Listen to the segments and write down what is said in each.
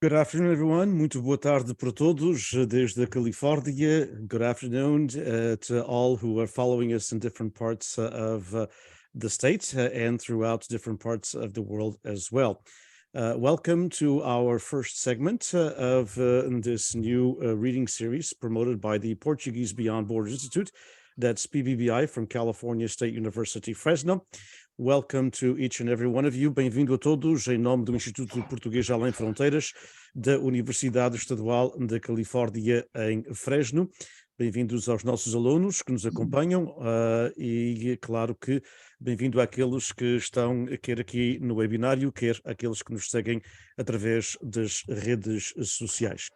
Good afternoon, everyone. Muito boa tarde para todos, desde a Califórnia. Good afternoon to all who are following us in different parts of the state and throughout different parts of the world as well. Welcome to our first segment of this new reading series promoted by the Portuguese Beyond Borders Institute. That's PBBI from California State University, Fresno. Welcome to each and every one of you. Bem-vindo a todos em nome do Instituto Português Além Fronteiras da Universidade Estadual da Califórnia em Fresno. Bem-vindos aos nossos alunos que nos acompanham e, claro que, bem-vindo àqueles que estão quer aqui no webinário, quer àqueles que nos seguem através das redes sociais.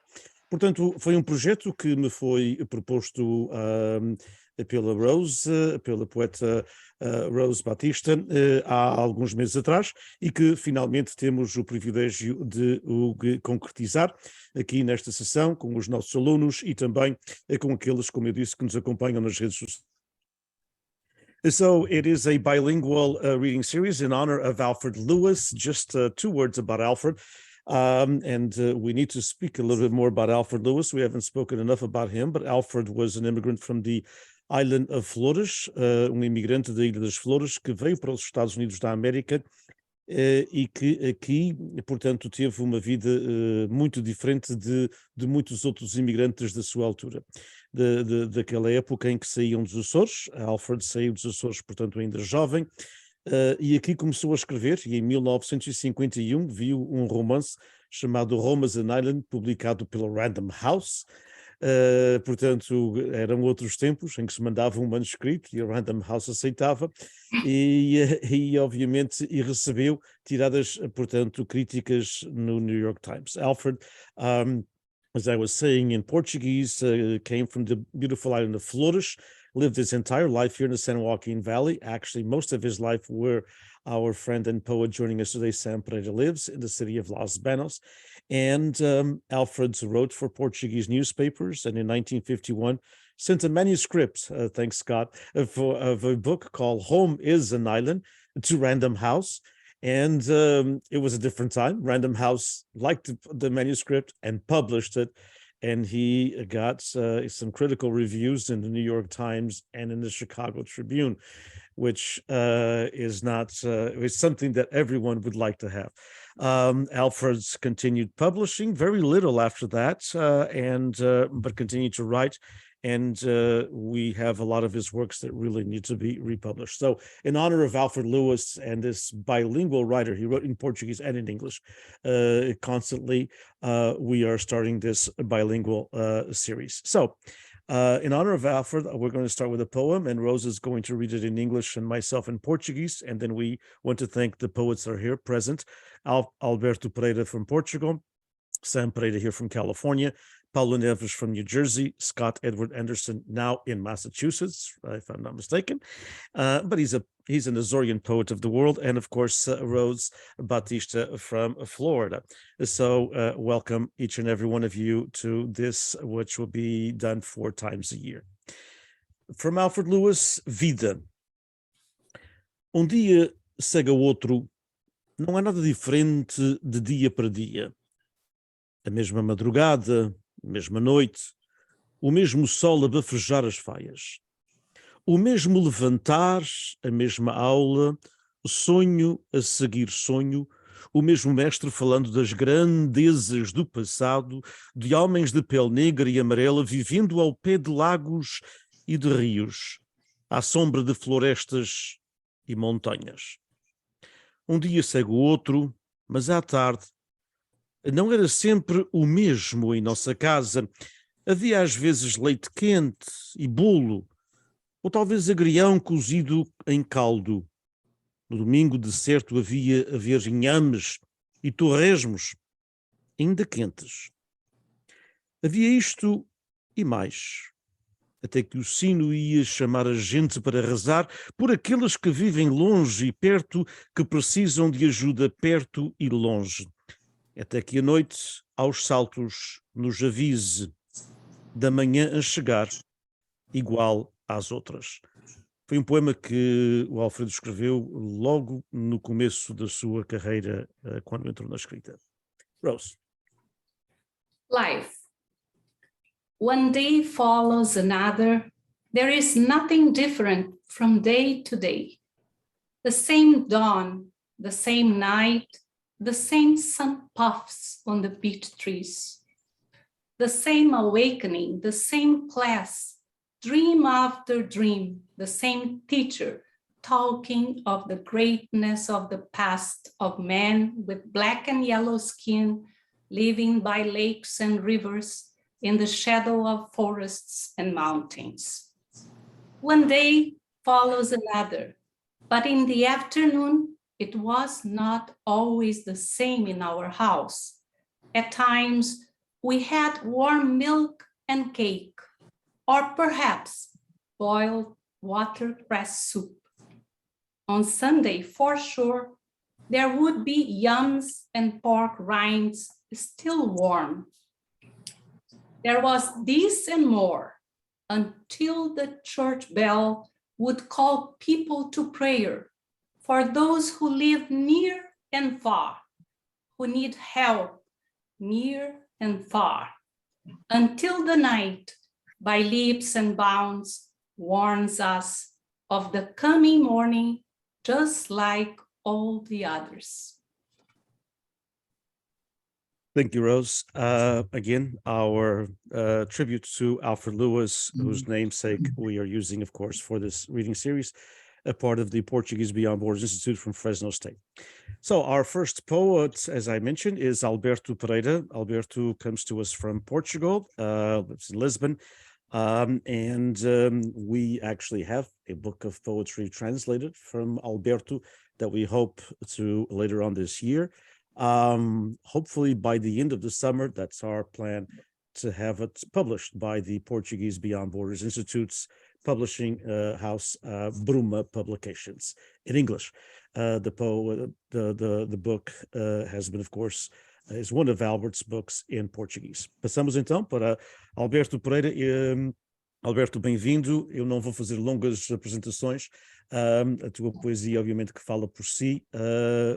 Portanto, foi um projeto que me foi proposto pela Rose, pela poeta Rose Baptista, há alguns meses atrás, e que finalmente temos o privilégio de o concretizar aqui nesta sessão com os nossos alunos e também com aqueles, como eu disse, que nos acompanham nas redes sociais. So it is a bilingual reading series in honor of Alfred Lewis. Just 2 words about Alfred. We need to speak a little bit more about Alfred Lewis. We haven't spoken enough about him, but Alfred was an immigrant from the island of Flores, imigrante da Ilha das Flores, que veio para os Estados Unidos da América e que aqui, portanto, teve uma vida muito diferente de muitos outros imigrantes da sua altura, daquela época em que saíam dos Açores. Alfred saiu dos Açores, portanto, ainda jovem, e aqui começou a escrever, e em 1951 viu um romance chamado RoseAngelina, publicado pela Random House. Portanto, eram outros tempos em que se mandava um manuscrito e a Random House aceitava e obviamente, recebeu tiradas, portanto, críticas no New York Times. Alfred, as I was saying in Portuguese, came from the beautiful island of Flores, lived his entire life here in the San Joaquin Valley. Actually, most of his life where our friend and poet joining us today, Sam Pereira, lives in the city of Los Banos. And Alfred wrote for Portuguese newspapers, and in 1951 sent a manuscript, thanks Scott, of a book called Home is an Island to Random House. And it was a different time. Random House liked the manuscript and published it. And he got some critical reviews in the New York Times and in the Chicago Tribune, which is something that everyone would like to have. Alfred's continued publishing, very little after that, but continued to write. And we have a lot of his works that really need to be republished. So in honor of Alfred Lewis and this bilingual writer, he wrote in Portuguese and in English constantly, we are starting this bilingual series. So in honor of Alfred, we're going to start with a poem, and Rose is going to read it in English and myself in Portuguese. And then we want to thank the poets that are here present. Alberto Pereira from Portugal, Sam Pereira here from California, PaulA Neves from New Jersey, Scott Edward Anderson now in Massachusetts, if I'm not mistaken. But he's an Azorian poet of the world, and of course, Rose Baptista from Florida. So welcome each and every one of you to this, which will be done 4 times a year. From Alfred Lewis, Vida. Dia segue ao outro, não há nada diferente de dia para dia. A mesma madrugada, a mesma noite, o mesmo sol a bafejar as faias, o mesmo levantar, a mesma aula, sonho a seguir sonho, o mesmo mestre falando das grandezas do passado, de homens de pele negra e amarela vivendo ao pé de lagos e de rios, à sombra de florestas e montanhas. Dia segue o outro, mas à tarde, não era sempre o mesmo em nossa casa. Havia às vezes leite quente e bolo, ou talvez agrião cozido em caldo. No domingo, de certo, havia inhames e torresmos, ainda quentes. Havia isto e mais, até que o sino ia chamar a gente para rezar por aqueles que vivem longe e perto, que precisam de ajuda perto e longe. Até que a noite, aos saltos, nos avise da manhã a chegar, igual às outras. Foi um poema que o Alfredo escreveu logo no começo da sua carreira, quando entrou na escrita. Rose. Life. One day follows another. There is nothing different from day to day. The same dawn, the same night, the same sun puffs on the beech trees. The same awakening, the same class, dream after dream, the same teacher talking of the greatness of the past of men with black and yellow skin, living by lakes and rivers, in the shadow of forests and mountains. One day follows another, but in the afternoon, it was not always the same in our house. At times, we had warm milk and cake, or perhaps boiled watercress soup. On Sunday, for sure, there would be yams and pork rinds still warm. There was this and more until the church bell would call people to prayer for those who live near and far, who need help near and far, until the night, by leaps and bounds, warns us of the coming morning, just like all the others. Thank you, Rose. Again, our tribute to Alfred Lewis, whose namesake we are using, of course, for this reading series, a part of the Portuguese Beyond Borders Institute from Fresno State. So our first poet, as I mentioned, is Alberto Pereira. Alberto comes to us from Portugal, lives in Lisbon, and we actually have a book of poetry translated from Alberto that we hope to later on this year. Hopefully by the end of the summer, that's our plan, to have it published by the Portuguese Beyond Borders Institute's publishing house, Bruma Publications, in English. The book has been, of course, is one of Albert's books in Português. Passamos então para Alberto Pereira. Alberto, bem-vindo. Eu não vou fazer longas apresentações. A tua poesia, obviamente, que fala por si.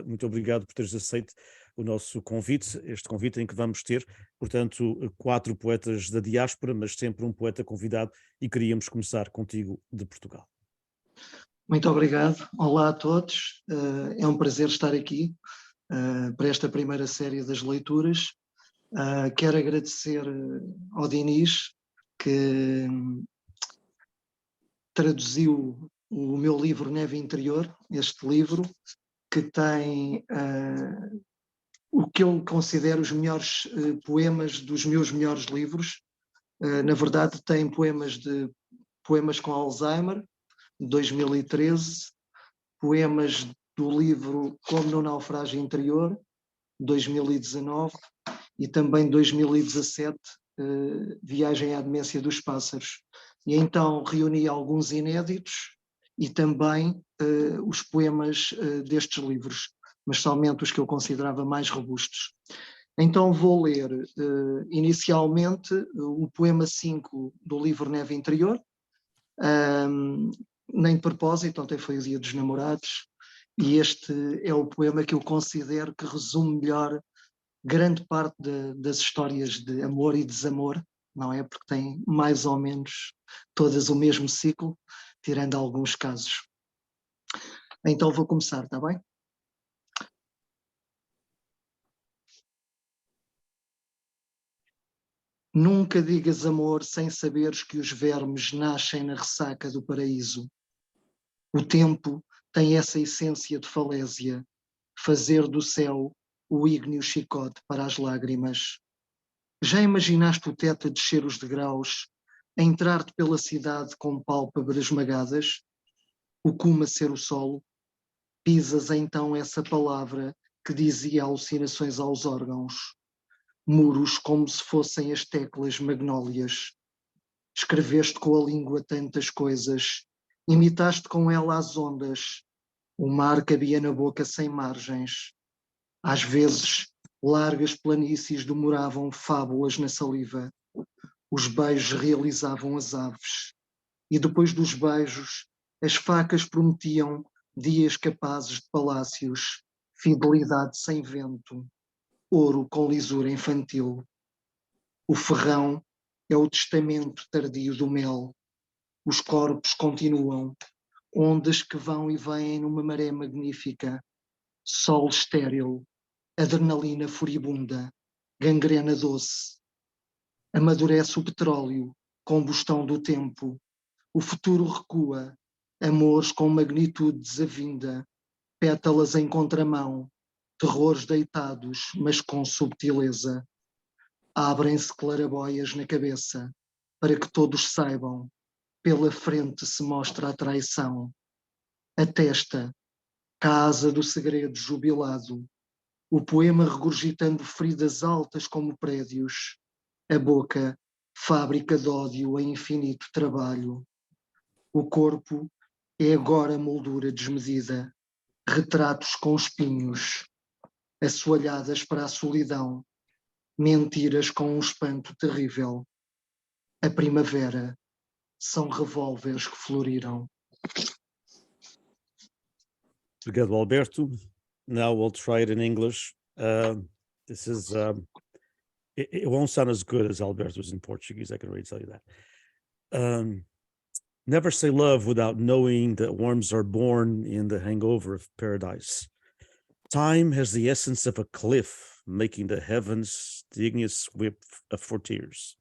Muito obrigado por teres aceito o nosso convite, este convite em que vamos ter, portanto, 4 poetas da diáspora, mas sempre um poeta convidado, e queríamos começar contigo de Portugal. Muito obrigado. Olá a todos. É um prazer estar aqui para esta primeira série das leituras. Quero agradecer ao Diniz, que traduziu o meu livro Neve Interior, este livro, que tem o que eu considero os melhores poemas dos meus melhores livros. Na verdade, tem poemas com Alzheimer, de 2013, poemas do livro Como no Naufrágio Interior, 2019, e também 2017, Viagem à Demência dos Pássaros. E então reuni alguns inéditos e também os poemas destes livros, mas somente os que eu considerava mais robustos. Então vou ler inicialmente o poema 5 do livro Neve Interior, nem de propósito, ontem foi o Dia dos Namorados, e este é o poema que eu considero que resume melhor grande parte das histórias de amor e desamor, não é? Porque tem mais ou menos todas o mesmo ciclo, tirando alguns casos. Então vou começar, está bem? Nunca digas amor sem saberes que os vermes nascem na ressaca do paraíso. O tempo tem essa essência de falésia, fazer do céu o ígneo chicote para as lágrimas. Já imaginaste o teto a descer os degraus, a entrar-te pela cidade com pálpebras esmagadas? O cume a ser o solo? Pisas então essa palavra que dizia alucinações aos órgãos. Muros como se fossem as teclas magnólias. Escreveste com a língua tantas coisas, imitaste com ela as ondas. O mar cabia na boca sem margens. Às vezes, largas planícies demoravam fábulas na saliva. Os beijos realizavam as aves. E depois dos beijos, as facas prometiam dias capazes de palácios, fidelidade sem vento, ouro com lisura infantil. O ferrão é o testamento tardio do mel. Os corpos continuam, ondas que vão e vêm numa maré magnífica. Sol estéril, adrenalina furibunda, gangrena doce. Amadurece o petróleo, combustão do tempo. O futuro recua, amores com magnitude desavinda, pétalas em contramão, terrores deitados, mas com subtileza. Abrem-se clarabóias na cabeça, para que todos saibam, pela frente se mostra a traição. A testa, casa do segredo jubilado, o poema regurgitando feridas altas como prédios, a boca, fábrica de ódio a infinito trabalho. O corpo é agora moldura desmedida, retratos com espinhos, assoalhadas para a solidão, mentiras com um espanto terrível. A primavera são revólveres que floriram. Obrigado, Alberto. Now we'll try it in English. This is, it won't sound as good as Alberto's in Portuguese, I can already tell you that. Never say love without knowing that worms are born in the hangover of paradise. Time has the essence of a cliff, making the heavens the igneous whip for tears.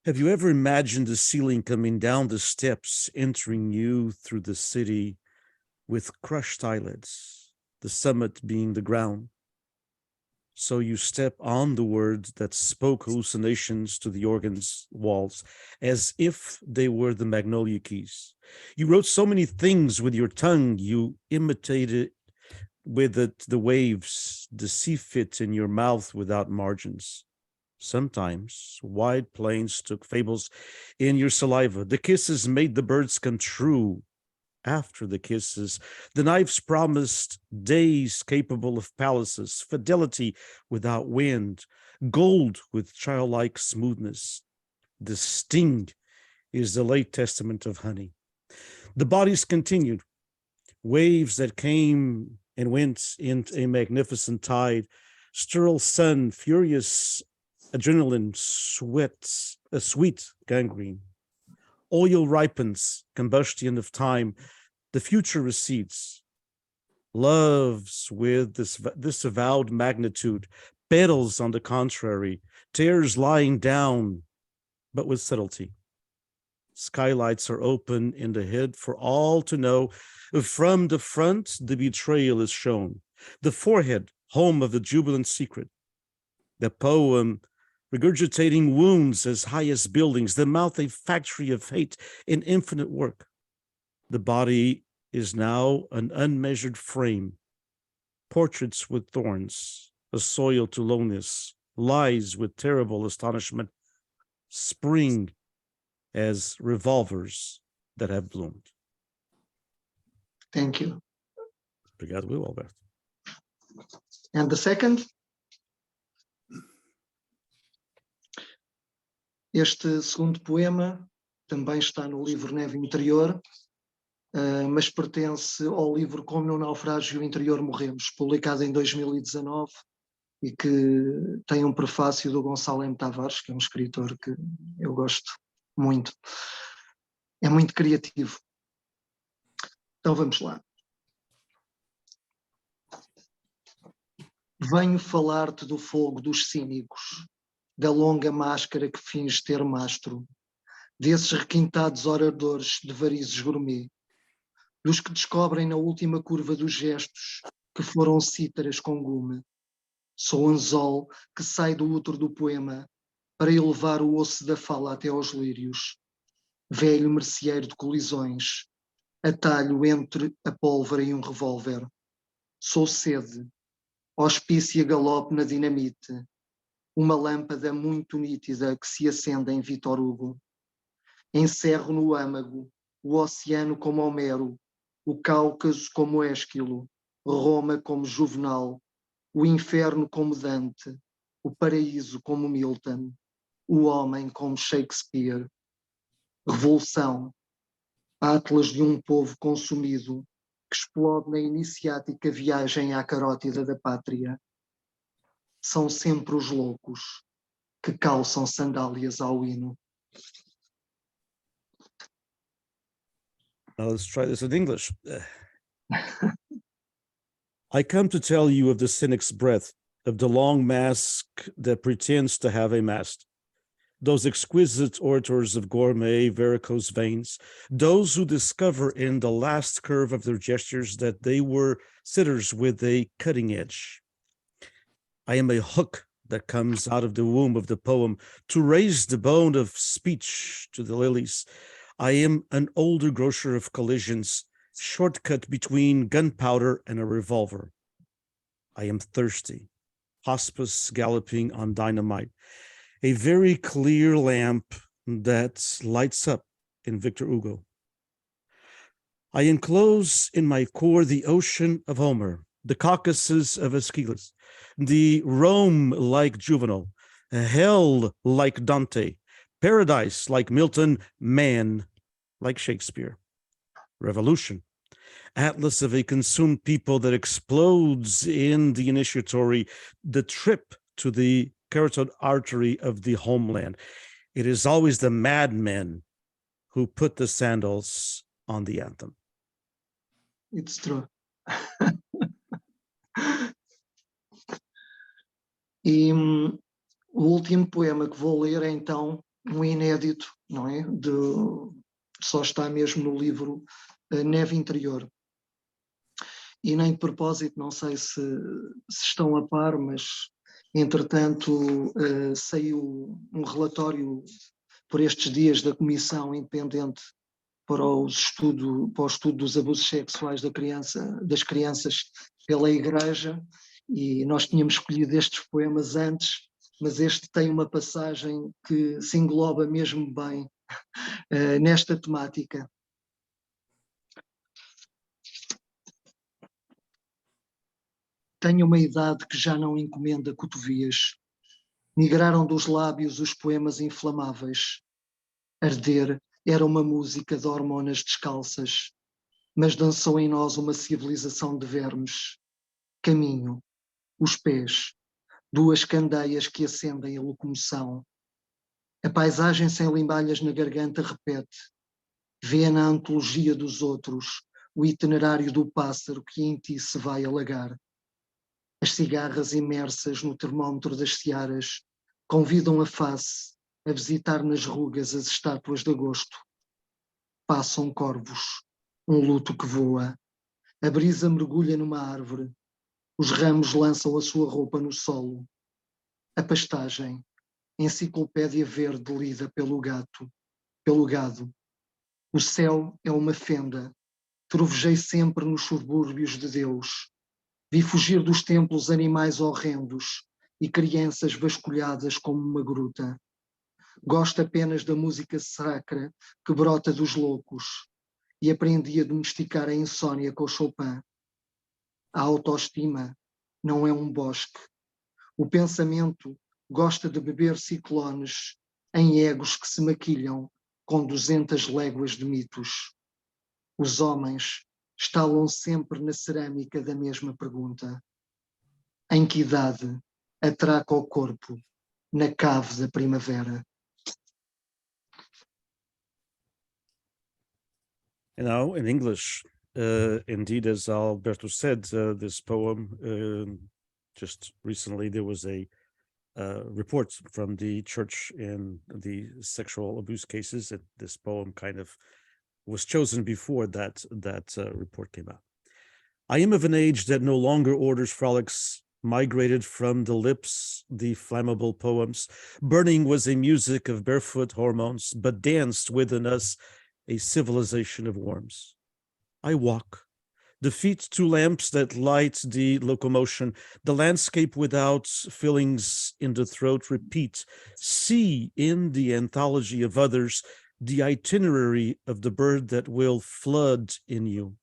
Have you ever imagined the ceiling coming down the steps, entering you through the city with crushed eyelids, the summit being the ground? So you step on the words that spoke hallucinations to the organ's walls, as if they were the magnolia keys. You wrote so many things with your tongue, you imitated with it the waves, the sea fit in your mouth without margins. Sometimes wide plains took fables in your saliva. The kisses made the birds come true. After the kisses, the knives promised days capable of palaces, fidelity without wind, gold with childlike smoothness. The sting is the late testament of honey. The bodies continued, waves that came and went in a magnificent tide, sterile sun, furious adrenaline, sweat, a sweet gangrene. Oil ripens, combustion of time, the future recedes. Loves with this avowed magnitude, petals on the contrary, tears lying down, but with subtlety. Skylights are open in the head for all to know. From the front, the betrayal is shown. The forehead, home of the jubilant secret. The poem regurgitating wounds as high as buildings, the mouth a factory of hate in infinite work. The body is now an unmeasured frame, portraits with thorns, a soil to loneliness, lies with terrible astonishment, spring as revolvers that have bloomed. Thank you. Obrigado, Alberto. And the second? Este segundo poema também está no livro Neve Interior, mas pertence ao livro Como no Naufrágio Interior Morremos, publicado em 2019 e que tem um prefácio do Gonçalo M. Tavares, que é um escritor que eu gosto muito. É muito criativo. Então vamos lá. Venho falar-te do fogo dos cínicos, da longa máscara que finge ter mastro, desses requintados oradores de varizes gourmet, dos que descobrem na última curva dos gestos que foram cítaras com gume. Sou anzol que sai do útero do poema para elevar o osso da fala até aos lírios. Velho merceeiro de colisões, atalho entre a pólvora e um revólver. Sou sede, hospício a galope na dinamite, uma lâmpada muito nítida que se acende em Vitor Hugo. Encerro no âmago o oceano como Homero, o Cáucaso como Ésquilo, Roma como Juvenal, o inferno como Dante, o paraíso como Milton, o homem como Shakespeare. Revolução, atlas de um povo consumido que explode na iniciática viagem à carótida da pátria. São sempre os loucos, que calçam sandálias ao hino. Now let's try this in English. I come to tell you of the cynic's breath, of the long mask that pretends to have a mast. Those exquisite orators of gourmet varicose veins, those who discover in the last curve of their gestures that they were sitters with a cutting edge. I am a hook that comes out of the womb of the poem to raise the bone of speech to the lilies. I am an older grocer of collisions, shortcut between gunpowder and a revolver. I am thirsty, hospice galloping on dynamite, a very clear lamp that lights up in Victor Hugo. I enclose in my core the ocean of Homer, the Caucasus of Aeschylus, the Rome like Juvenal, hell like Dante, paradise like Milton, man like Shakespeare, revolution, atlas of a consumed people that explodes in the initiatory, the trip to the carotid artery of the homeland. It is always the madmen who put the sandals on the anthem. It's true. E o último poema que vou ler é então um inédito, não é? Só está mesmo no livro Neve Interior. E nem de propósito, não sei se estão a par, mas entretanto saiu um relatório por estes dias da Comissão Independente para o estudo dos abusos sexuais das crianças pela Igreja, e nós tínhamos escolhido estes poemas antes, mas este tem uma passagem que se engloba mesmo bem nesta temática. Tenho uma idade que já não encomenda cotovias. Migraram dos lábios os poemas inflamáveis. Arder era uma música de hormonas descalças, mas dançou em nós uma civilização de vermes. Caminho, os pés, duas candeias que acendem a locomoção. A paisagem sem limbalhas na garganta repete. Vê na antologia dos outros o itinerário do pássaro que em ti se vai alagar. As cigarras imersas no termómetro das searas convidam a face a visitar nas rugas as estátuas de agosto. Passam corvos, um luto que voa. A brisa mergulha numa árvore. Os ramos lançam a sua roupa no solo. A pastagem, enciclopédia verde lida pelo gado. O céu é uma fenda. Trovejei sempre nos subúrbios de Deus. Vi fugir dos templos animais horrendos e crianças vasculhadas como uma gruta. Gosto apenas da música sacra que brota dos loucos e aprendi a domesticar a insônia com Chopin. A autoestima não é um bosque. O pensamento gosta de beber ciclones em egos que se maquilham com 200 léguas de mitos. Os homens estalam sempre na cerâmica da mesma pergunta. Em que idade atraca o corpo na cave da primavera? You know, in English, indeed, as Alberto said, this poem, just recently there was a report from the church in the sexual abuse cases, and this poem kind of was chosen before that report came out. I am of an age that no longer orders frolics, migrated from the lips the flammable poems. Burning was a music of barefoot hormones, but danced within us a civilization of worms. I walk, the feet to lamps that light the locomotion, the landscape without fillings in the throat repeat, see in the anthology of others the itinerary of the bird that will flood in you.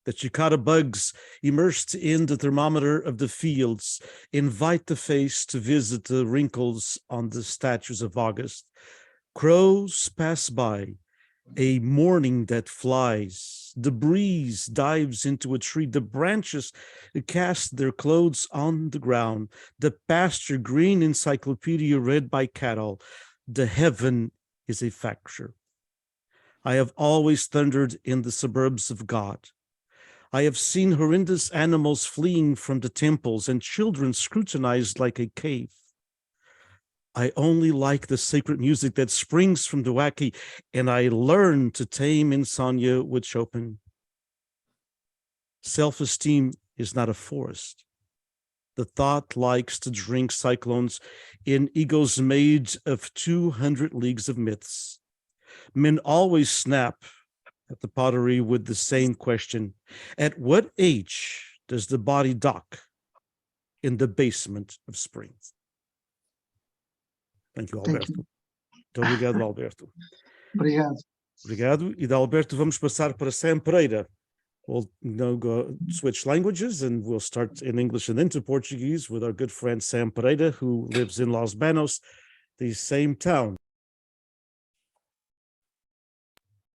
The cicada bugs, immersed in the thermometer of the fields, invite the face to visit the wrinkles on the statues of August. Crows pass by, a morning that flies, The breeze dives into a tree. The branches cast their clothes on the ground. The pasture green encyclopedia read by cattle. The heaven is a factor. I have always thundered in the suburbs of God. I have seen horrendous animals fleeing from the temples and children scrutinized like a cave. I only like the sacred music that springs from the wacky, and I learn to tame insomnia with Chopin. Self-esteem is not a forest. The thought likes to drink cyclones in egos made of 200 leagues of myths. Men always snap at the pottery with the same question. At what age does the body dock in the basement of spring? Thank you, Alberto. Thank you. Muito obrigado, Alberto. Obrigado. Obrigado. E da Alberto vamos passar para Sam Pereira. We'll now go switch languages and we'll start in English and then to Portuguese with our good friend Sam Pereira, who lives in Los Banos, the same town.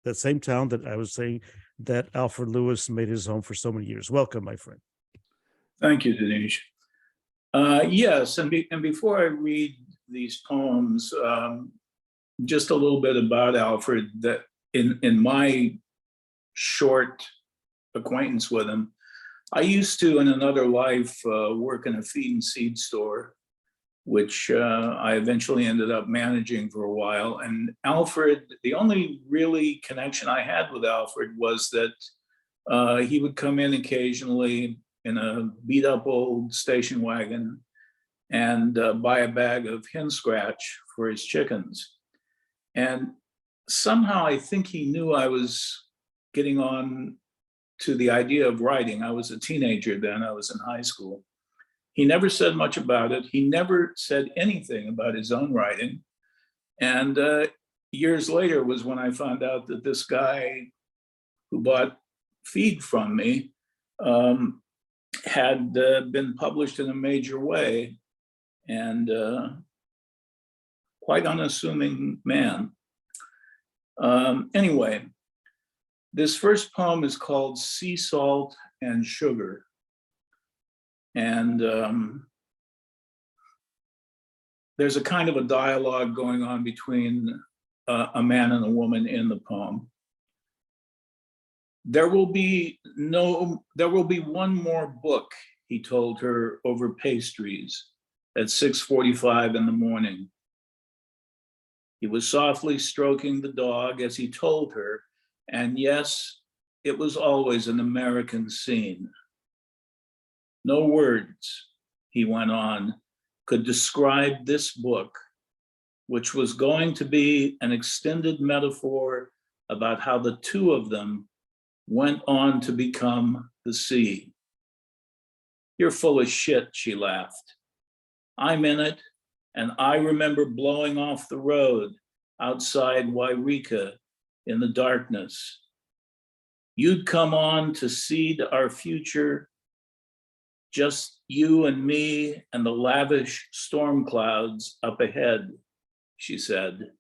That same town that I was saying that Alfred Lewis made his home for so many years. Welcome, my friend. Thank you, Diniz. Yes, and before I read these poems, just a little bit about Alfred, that in my short acquaintance with him, I used to, in another life, work in a feed and seed store, which I eventually ended up managing for a while. And Alfred, the only really connection I had with Alfred was that he would come in occasionally in a beat up old station wagon and buy a bag of hen scratch for his chickens. And somehow I think he knew I was getting on to the idea of writing. I was a teenager then, I was in high school. He never said much about it. He never said anything about his own writing. And years later was when I found out that this guy who bought feed from me had been published in a major way, and quite unassuming man. Anyway, this first poem is called Sea Salt and Sugar. And there's a kind of a dialogue going on between a man and a woman in the poem. There will be one more book, he told her over pastries at 6:45 in the morning. He was softly stroking the dog as he told her, and yes, it was always an American scene. No words, he went on, could describe this book, which was going to be an extended metaphor about how the two of them went on to become the sea. You're full of shit, she laughed. I'm in it, and I remember blowing off the road outside Wairika in the darkness. You'd come on to seed our future, just you and me and the lavish storm clouds up ahead, she said.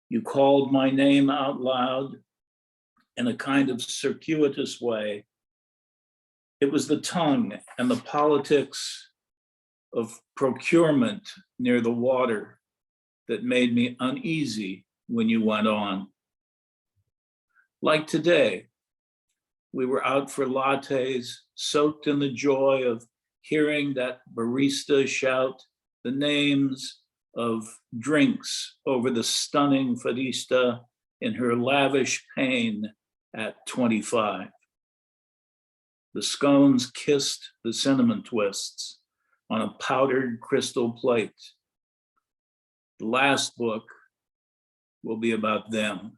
You called my name out loud in a kind of circuitous way. It was the tongue and the politics of procurement near the water that made me uneasy when you went on. Like today, we were out for lattes, soaked in the joy of hearing that barista shout the names of drinks over the stunning fadista in her lavish pain at 25. The scones kissed the cinnamon twists on a powdered crystal plate. The last book will be about them.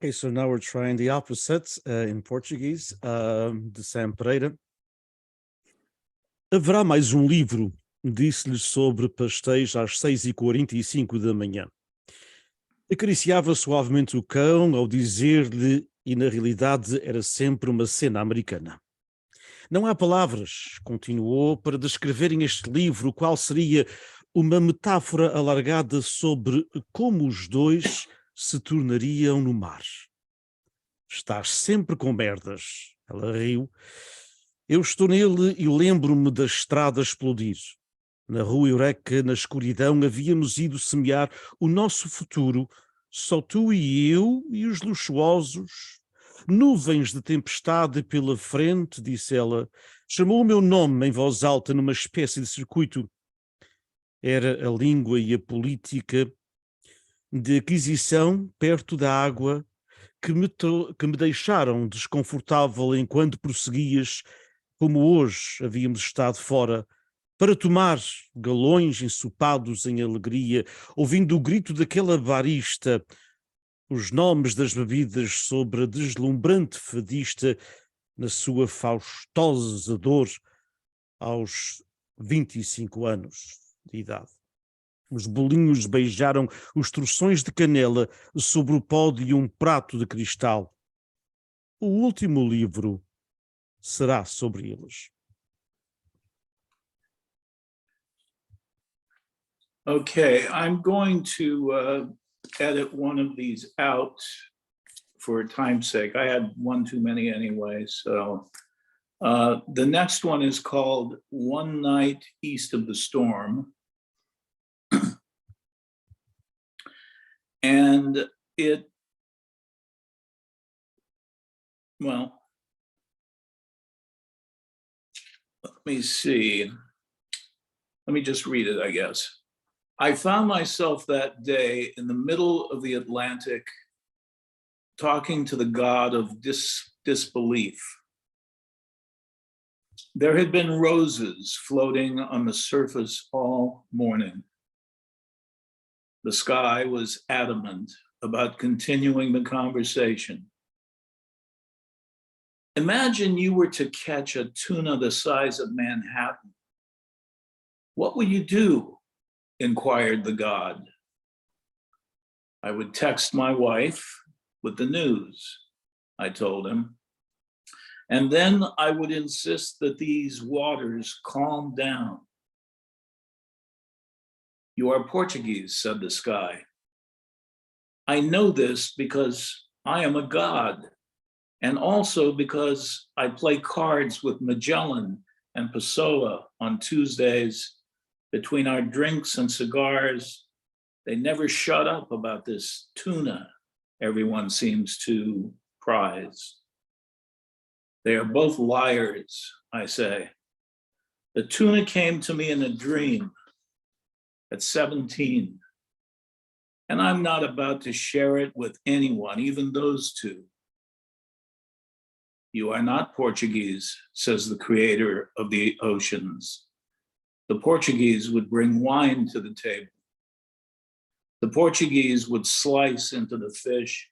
Okay, so now we're trying the opposite in Portuguese, de Sam Pereira. Haverá mais livro, disse-lhe sobre pastéis às 6h45 da manhã. Acariciava suavemente o cão ao dizer-lhe, e na realidade era sempre uma cena americana. Não há palavras, continuou, para descreverem este livro, qual seria uma metáfora alargada sobre como os dois se tornariam no mar. Estás sempre com merdas. Ela riu. Eu estou nele e lembro-me da estrada explodir. Na rua Eureka, na escuridão, havíamos ido semear o nosso futuro, só tu e eu e os luxuosos. Nuvens de tempestade pela frente, disse ela. Chamou o meu nome em voz alta numa espécie de circuito. Era a língua e a política de aquisição perto da água que me deixaram desconfortável enquanto prosseguias, como hoje havíamos estado fora, para tomar galões ensopados em alegria, ouvindo o grito daquela barista, os nomes das bebidas sobre a deslumbrante fadista na sua faustosa dor aos 25 anos de idade. Os bolinhos beijaram os torções de canela sobre o pó de um prato de cristal. O último livro será sobre eles. Okay, I'm going to edit one of these out for time's sake. I had one too many anyway, so the next one is called One Night East of the Storm. And well, let me see. Let me just read it, I guess. I found myself that day in the middle of the Atlantic talking to the God of disbelief. There had been roses floating on the surface all morning. The sky was adamant about continuing the conversation. Imagine you were to catch a tuna the size of Manhattan. What would you do? Inquired the God. I would text my wife with the news, I told him. And then I would insist that these waters calm down. You are Portuguese, said the sky. I know this because I am a god, and also because I play cards with Magellan and Pessoa on Tuesdays. Between our drinks and cigars, they never shut up about this tuna everyone seems to prize. They are both liars, I say. The tuna came to me in a dream at 17, and I'm not about to share it with anyone, even those two. You are not Portuguese, says the creator of the oceans. The Portuguese would bring wine to the table. The Portuguese would slice into the fish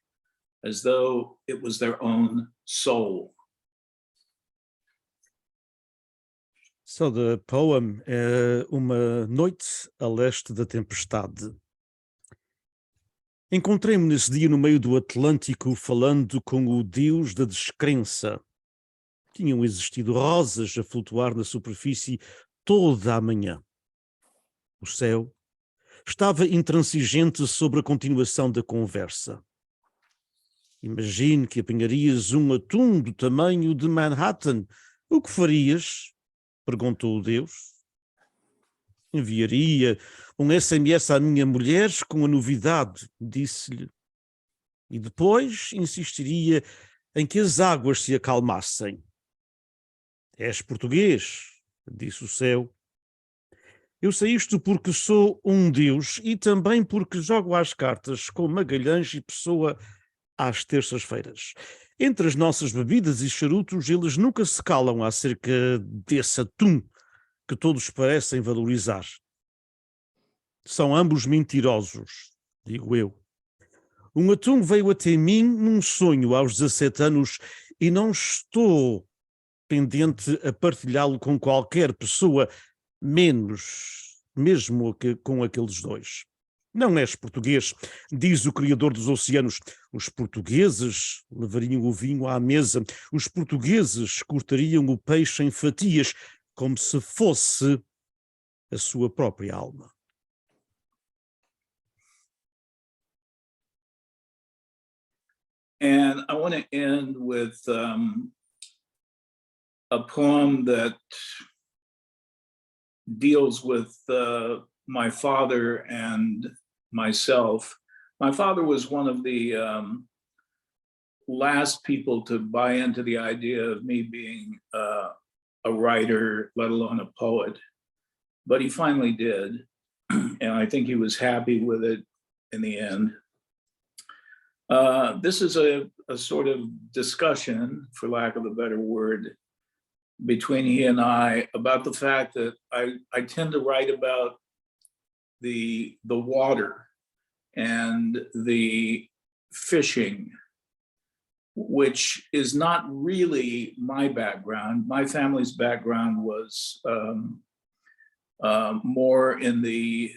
as though it was their own soul. So the poem, Uma Noite a Leste da Tempestade. Encontrei-me nesse dia no meio do Atlântico falando com o Deus da descrença. Tinham existido rosas a flutuar na superfície toda a manhã. O céu estava intransigente sobre a continuação da conversa. Imagine que apanharias um atum do tamanho de Manhattan. O que farias? Perguntou o Deus. Enviaria um SMS à minha mulher com a novidade, disse-lhe. E depois insistiria em que as águas se acalmassem. És português, disse o céu. Eu sei isto porque sou um Deus e também porque jogo às cartas com Magalhães e Pessoa às terças-feiras. Entre as nossas bebidas e charutos, eles nunca se calam acerca desse atum que todos parecem valorizar. São ambos mentirosos, digo eu. Um atum veio até mim num sonho aos 17 anos e não estou pendente a partilhá-lo com qualquer pessoa, menos mesmo com aqueles dois. Não és português, diz o Criador dos Oceanos. Os portugueses levariam o vinho à mesa. Os portugueses cortariam o peixe em fatias, como se fosse a sua própria alma. And I want to end with a poem that deals with my father and myself. My father was one of the last people to buy into the idea of me being a writer, let alone a poet, but he finally did. And I think he was happy with it in the end. This is a sort of discussion, for lack of a better word, between he and I about the fact that I tend to write about the water and the fishing, which is not really my background. My family's background was more in the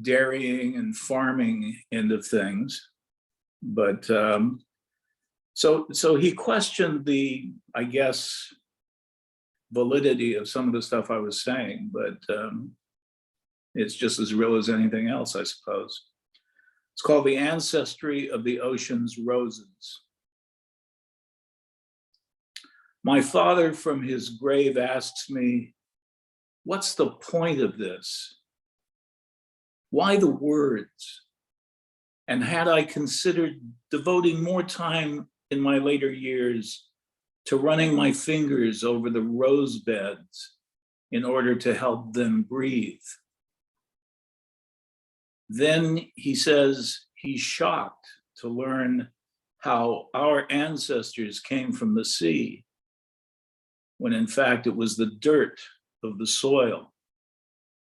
dairying and farming end of things. But so he questioned the, I guess, validity of some of the stuff I was saying, but it's just as real as anything else, I suppose. It's called The Ancestry of the Ocean's Roses. My father from his grave asks me, what's the point of this? Why the words? And had I considered devoting more time in my later years to running my fingers over the rose beds in order to help them breathe? Then he says he's shocked to learn how our ancestors came from the sea, when in fact it was the dirt of the soil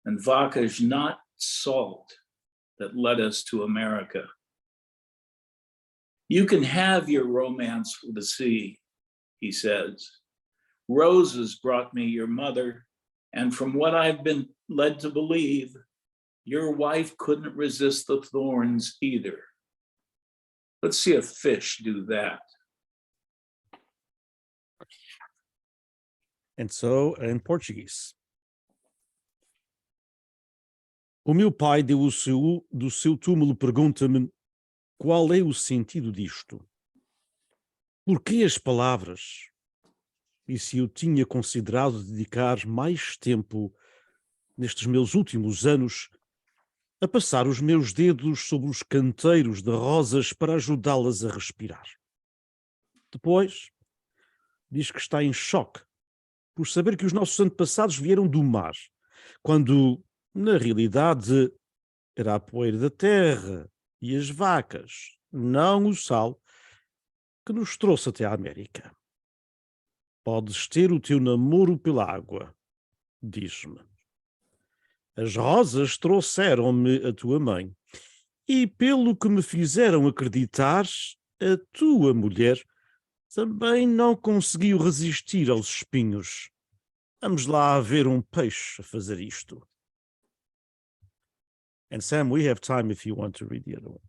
and vodka's not salt that led us to America. You can have your romance with the sea, he says. Roses brought me your mother, and from what I've been led to believe, your wife couldn't resist the thorns either. Let's see a fish do that. And so, in Portuguese. O meu pai do seu túmulo pergunta-me qual é o sentido disto. Por que as palavras? E se eu tinha considerado dedicar mais tempo nestes meus últimos anos a passar os meus dedos sobre os canteiros de rosas para ajudá-las a respirar. Depois, diz que está em choque por saber que os nossos antepassados vieram do mar, quando, na realidade, era a poeira da terra e as vacas, não o sal, que nos trouxe até a América. Podes ter o teu namoro pela água, diz-me. As rosas trouxeram-me a tua mãe, e pelo que me fizeram acreditar, a tua mulher também não conseguiu resistir aos espinhos. Vamos lá ver um peixe a fazer isto. And Sam, we have time if you want to read the other one.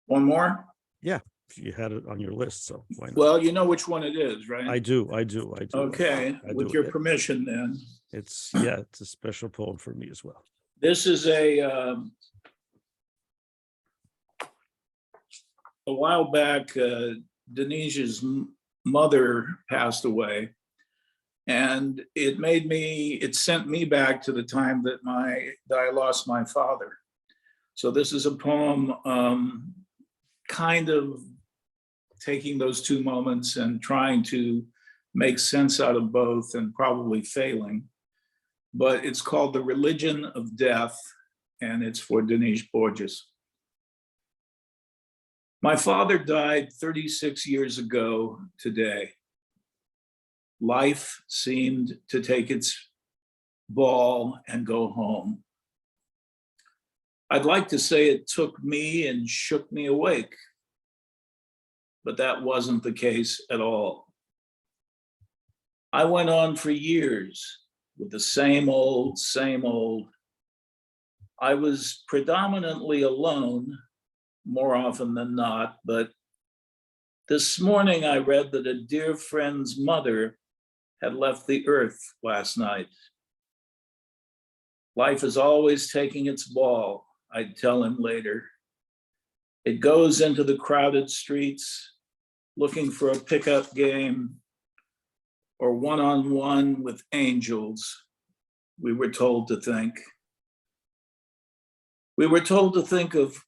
One more? Yeah, you had it on your list, so why not? Well, you know which one it is, right? I do. Okay, with your permission then. It's a special poem for me as well. This is a while back, Deniz's mother passed away, and it sent me back to the time that I lost my father. So this is a poem kind of taking those two moments and trying to make sense out of both, and probably failing. But it's called The Religion of Death, and it's for Diniz Borges. My father died 36 years ago today. Life seemed to take its ball and go home. I'd like to say it took me and shook me awake, but that wasn't the case at all. I went on for years with the same old. I was predominantly alone, more often than not, but this morning I read that a dear friend's mother had left the earth last night. Life is always taking its ball, I'd tell him later. It goes into the crowded streets looking for a pickup game or one-on-one with angels, we were told to think. We were told to think of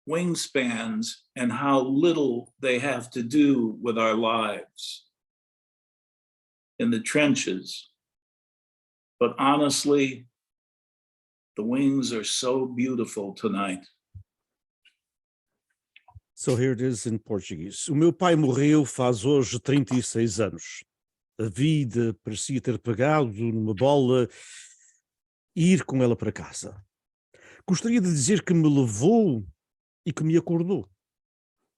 wingspans and how little they have to do with our lives in the trenches. But honestly, the wings are so beautiful tonight. So here it is in Portuguese. O meu pai morreu faz hoje 36 anos. A vida parecia ter pegado numa bola e ir com ela para casa. Gostaria de dizer que me levou e que me acordou,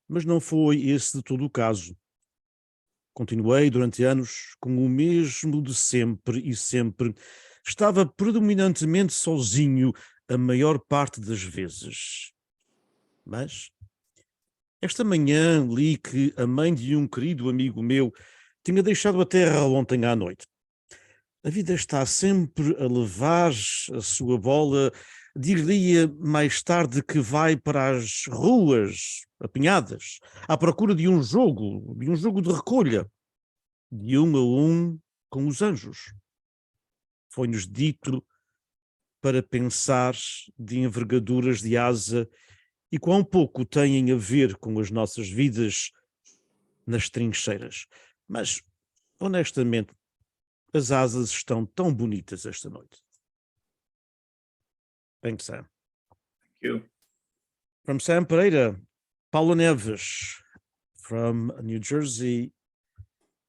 mas não foi esse de todo o caso. Continuei durante anos com o mesmo de sempre e sempre. Estava predominantemente sozinho a maior parte das vezes. Mas esta manhã li que a mãe de um querido amigo meu tinha deixado a terra ontem à noite. A vida está sempre a levar a sua bola, diria mais tarde que vai para as ruas apinhadas, à procura de um jogo de recolha, de um a um com os anjos. Foi-nos dito para pensar de envergaduras de asa e quão pouco têm a ver com as nossas vidas nas trincheiras. Mas, honestamente, as asas estão tão bonitas esta noite. Thanks, Sam. Thank you. From Sam Pereira, PaulA Neves from New Jersey,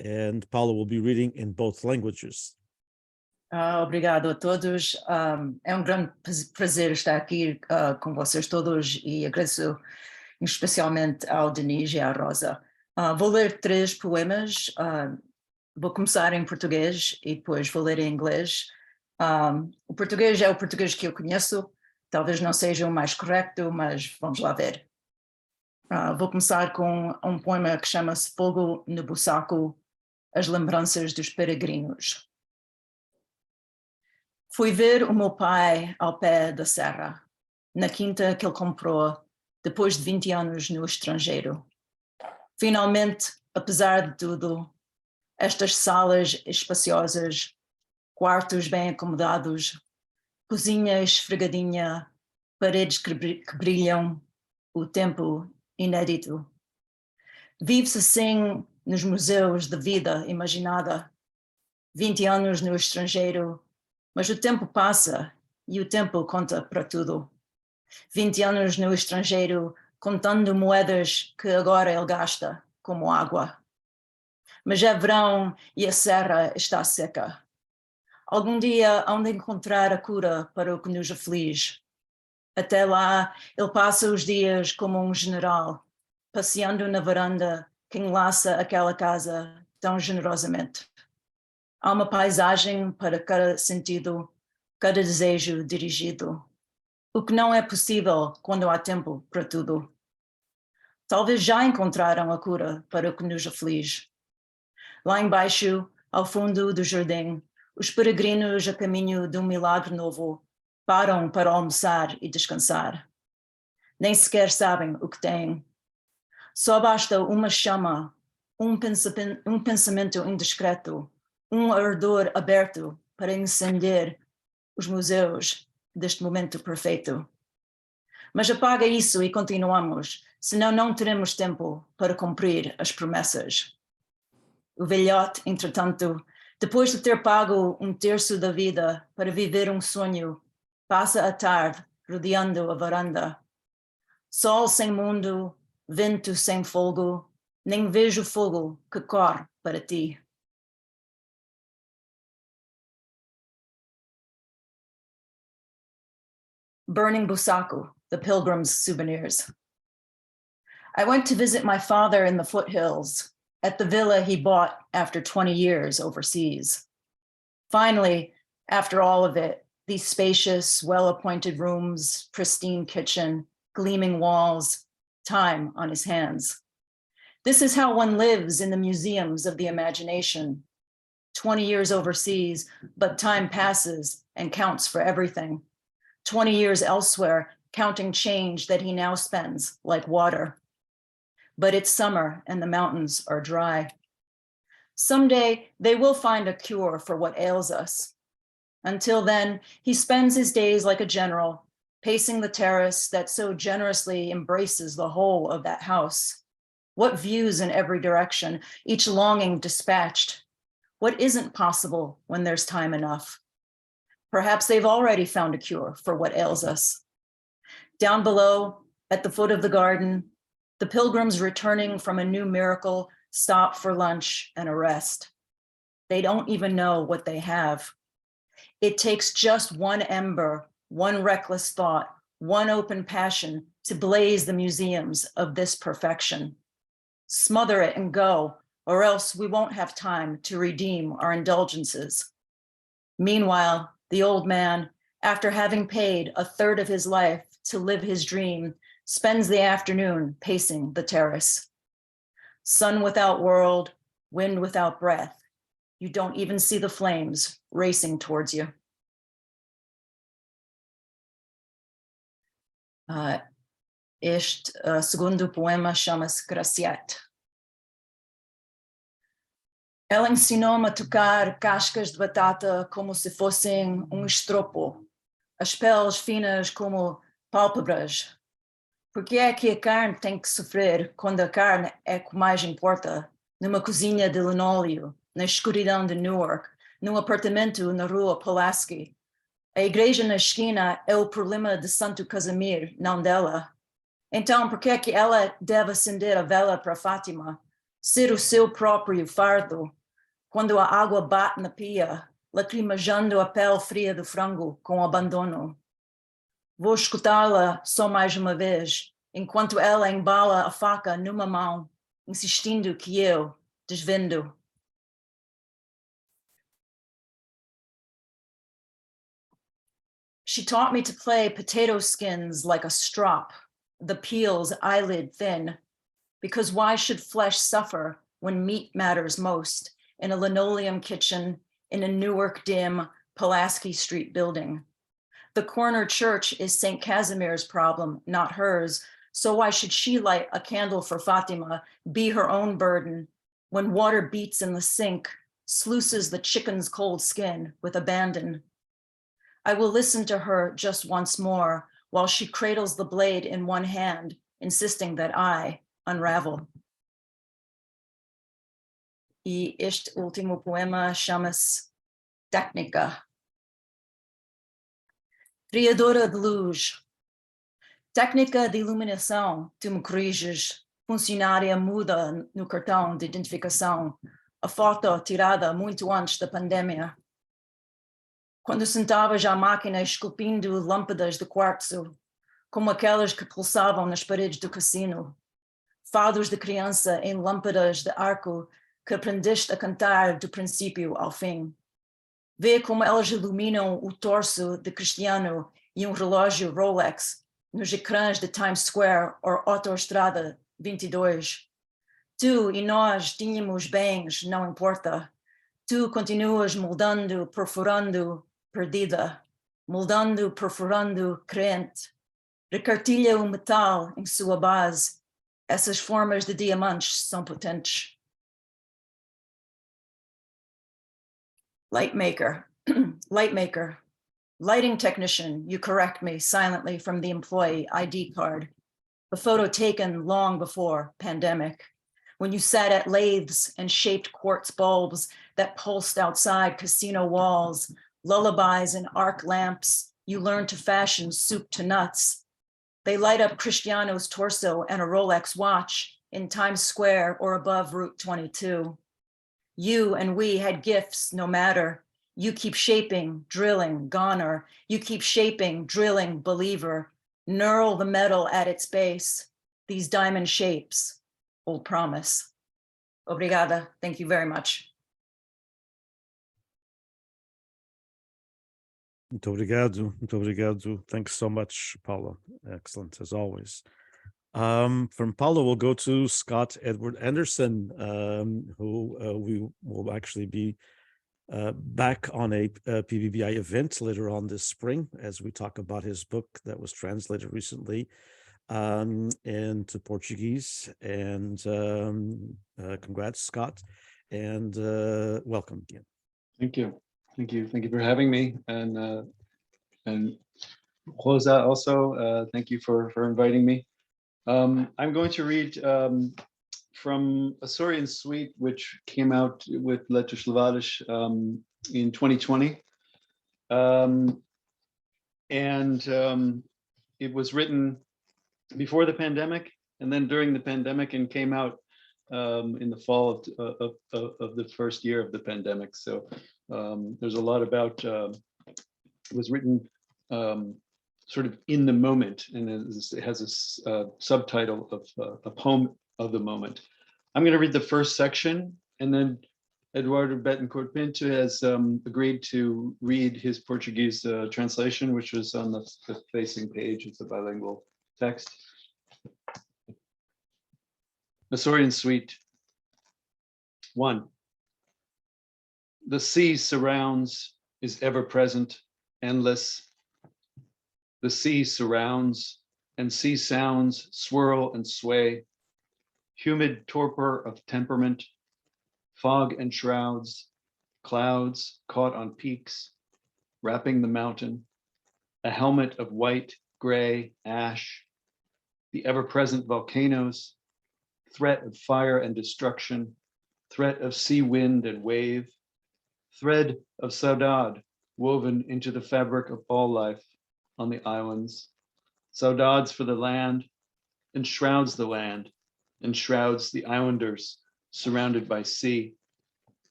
and PaulA will be reading in both languages. Obrigado a todos. É um grande prazer estar aqui com vocês todos e agradeço especialmente ao Diniz e à Rosa. Vou ler 3 poemas. Vou começar em português e depois vou ler em inglês. O português é o português que eu conheço. Talvez não seja o mais correto, mas vamos lá ver. Vou começar com um poema que chama-se Fogo no Bussaco, as lembranças dos peregrinos. Fui ver o meu pai ao pé da serra, na quinta que ele comprou depois de 20 anos no estrangeiro. Finalmente, apesar de tudo, estas salas espaciosas, quartos bem acomodados, cozinha esfregadinha, paredes que brilham, o tempo inédito. Vive-se assim nos museus da vida imaginada, 20 anos no estrangeiro, mas o tempo passa e o tempo conta para tudo. 20 anos no estrangeiro, contando moedas que agora ele gasta como água. Mas é verão e a serra está seca. Algum dia hão de encontrar a cura para o que nos aflige. Até lá, ele passa os dias como um general, passeando na varanda que enlaça aquela casa tão generosamente. Há uma paisagem para cada sentido, cada desejo dirigido. O que não é possível quando há tempo para tudo. Talvez já encontraram a cura para o que nos aflige. Lá embaixo, ao fundo do jardim, os peregrinos a caminho de um milagre novo param para almoçar e descansar. Nem sequer sabem o que têm. Só basta uma chama, um pensamento indiscreto, um ardor aberto para incender os museus deste momento perfeito. Mas apaga isso e continuamos, senão não teremos tempo para cumprir as promessas. O velhote, entretanto, depois de ter pago 1/3 da vida para viver um sonho, passa a tarde rodeando a varanda. Sol sem mundo, vento sem fogo, nem vejo fogo que corre para ti. Burning Bussaco, the Pilgrim's Souvenirs. I went to visit my father in the foothills, at the villa he bought after 20 years overseas. Finally, after all of it, these spacious, well-appointed rooms, pristine kitchen, gleaming walls, time on his hands. This is how one lives in the museums of the imagination. 20 years overseas, but time passes and counts for everything. 20 years elsewhere counting change that he now spends like water. But it's summer and the mountains are dry. Someday they will find a cure for what ails us. Until then, he spends his days like a general, pacing the terrace that so generously embraces the whole of that house. What views in every direction, each longing dispatched. What isn't possible when there's time enough? Perhaps they've already found a cure for what ails us. Down below, at the foot of the garden, the pilgrims returning from a new miracle stop for lunch and a rest. They don't even know what they have. It takes just one ember, one reckless thought, one open passion to blaze the museums of this perfection. Smother it and go, or else we won't have time to redeem our indulgences. Meanwhile, the old man, after having paid a third of his life to live his dream, spends the afternoon pacing the terrace. Sun without world, wind without breath. You don't even see the flames racing towards you. Este segundo poema chama-se Graciete. Ela ensinou-me a tocar cascas de batata como se fossem estropo, as peles finas como pálpebras. Por que é que a carne tem que sofrer quando a carne é o que mais importa, numa cozinha de linóleo, na escuridão de Newark, num apartamento na rua Pulaski? A igreja na esquina é o problema de Santo Casimir, não dela. Então, por que é que ela deve acender a vela para Fátima, ser o seu próprio fardo, quando a água bate na pia, lacrimejando a pele fria do frango com abandono? Vou escutá-la só mais uma vez, enquanto ela embala a faca numa mão, insistindo que eu desvendo. She taught me to play potato skins like a strop, the peels eyelid thin, because why should flesh suffer when meat matters most in a linoleum kitchen in a Newark dim Pulaski Street building? The corner church is St. Casimir's problem, not hers, so why should she light a candle for Fatima, be her own burden, when water beats in the sink, sluices the chicken's cold skin with abandon? I will listen to her just once more while she cradles the blade in one hand, insisting that I unravel. E este último poema chama-se Técnica. Criadora de luz. Técnica de iluminação, tu me corriges, funcionária muda no cartão de identificação, a foto tirada muito antes da pandemia. Quando sentavas à máquina esculpindo lâmpadas de quartzo, como aquelas que pulsavam nas paredes do cassino, fados de criança em lâmpadas de arco que aprendeste a cantar do princípio ao fim. Vê como elas iluminam o torso de Cristiano e relógio Rolex nos ecrãs de Times Square ou Autoestrada 22. Tu e nós tínhamos bens, não importa. Tu continuas moldando, perfurando, perdida, moldando, perfurando, crente. Recartilha o metal em sua base. Essas formas de diamantes são potentes. Lightmaker, lightmaker, lighting technician, you correct me silently from the employee ID card. A photo taken long before pandemic, when you sat at lathes and shaped quartz bulbs that pulsed outside casino walls, lullabies and arc lamps, you learned to fashion soup to nuts. They light up Cristiano's torso and a Rolex watch in Times Square or above Route 22. You and we had gifts no matter. You keep shaping, drilling, goner. You keep shaping, drilling, believer. Knurl the metal at its base. These diamond shapes, old promise. Obrigada, thank you very much. Muito obrigado, muito obrigado. Thanks so much, PaulA. Excellent, as always. From PaulA, we'll go to Scott Edward Anderson, who we will actually be back on a PBBI event later on this spring as we talk about his book that was translated recently into Portuguese. And congrats, Scott, and welcome again. Thank you. Thank you. Thank you for having me. And Rosa also, thank you for inviting me. I'm going to read from a Saurian suite, which came out with Letras Levadas in 2020. It was written before the pandemic and then during the pandemic, and came out in the fall of the first year of the pandemic. So there's a lot about, it was written sort of in the moment, and it has a subtitle of a poem of the moment. I'm going to read the first section, and then Eduardo Betancourt Pinto has agreed to read his Portuguese translation, which was on the facing page. It's a bilingual text. Saurian Suite 1. The sea surrounds, is ever present, endless. The sea surrounds, and sea sounds swirl and sway. Humid torpor of temperament, fog and shrouds, clouds caught on peaks, wrapping the mountain, a helmet of white, gray, ash, the ever-present volcanoes, threat of fire and destruction, threat of sea wind and wave, thread of saudade woven into the fabric of all life on the islands, saudades for the land, enshrouds the land, enshrouds the islanders surrounded by sea.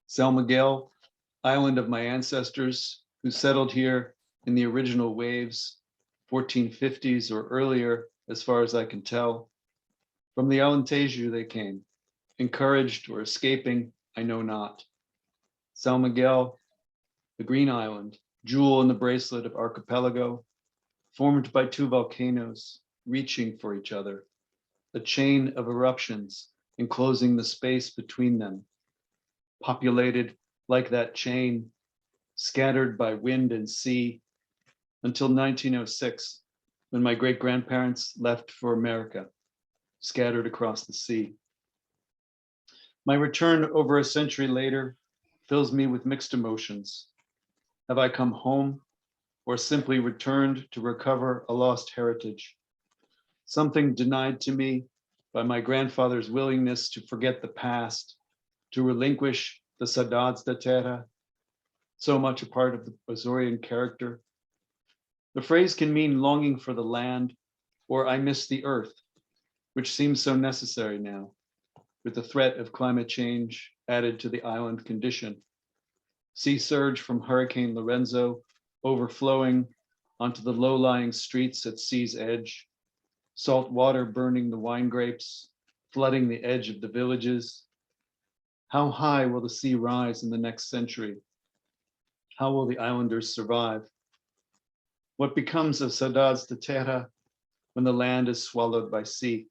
San Miguel, island of my ancestors who settled here in the original waves, 1450s or earlier, as far as I can tell. From the Alentejo they came, encouraged or escaping, I know not. San Miguel, the green island, jewel in the bracelet of archipelago, formed by two volcanoes, reaching for each other, a chain of eruptions enclosing the space between them, populated like that chain, scattered by wind and sea, until 1906, when my great-grandparents left for America, scattered across the sea. My return over a century later fills me with mixed emotions. Have I come home, or simply returned to recover a lost heritage? Something denied to me by my grandfather's willingness to forget the past, to relinquish the saudades da terra, so much a part of the Azorean character. The phrase can mean longing for the land, or I miss the earth, which seems so necessary now, with the threat of climate change added to the island condition. Sea surge from Hurricane Lorenzo overflowing onto the low-lying streets at sea's edge, salt water burning the wine grapes, flooding the edge of the villages. How high will the sea rise in the next century? How will the islanders survive? What becomes of saudades da terra when the land is swallowed by sea?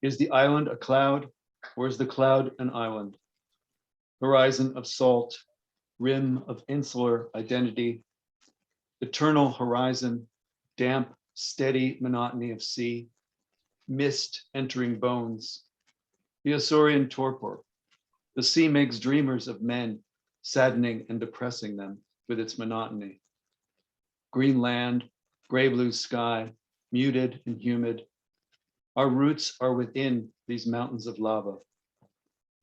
Is the island a cloud, or is the cloud an island? Horizon of salt, rim of insular identity, eternal horizon, damp, steady monotony of sea, mist entering bones, the Azorean torpor. The sea makes dreamers of men, saddening and depressing them with its monotony. Green land, gray blue sky, muted and humid. Our roots are within these mountains of lava.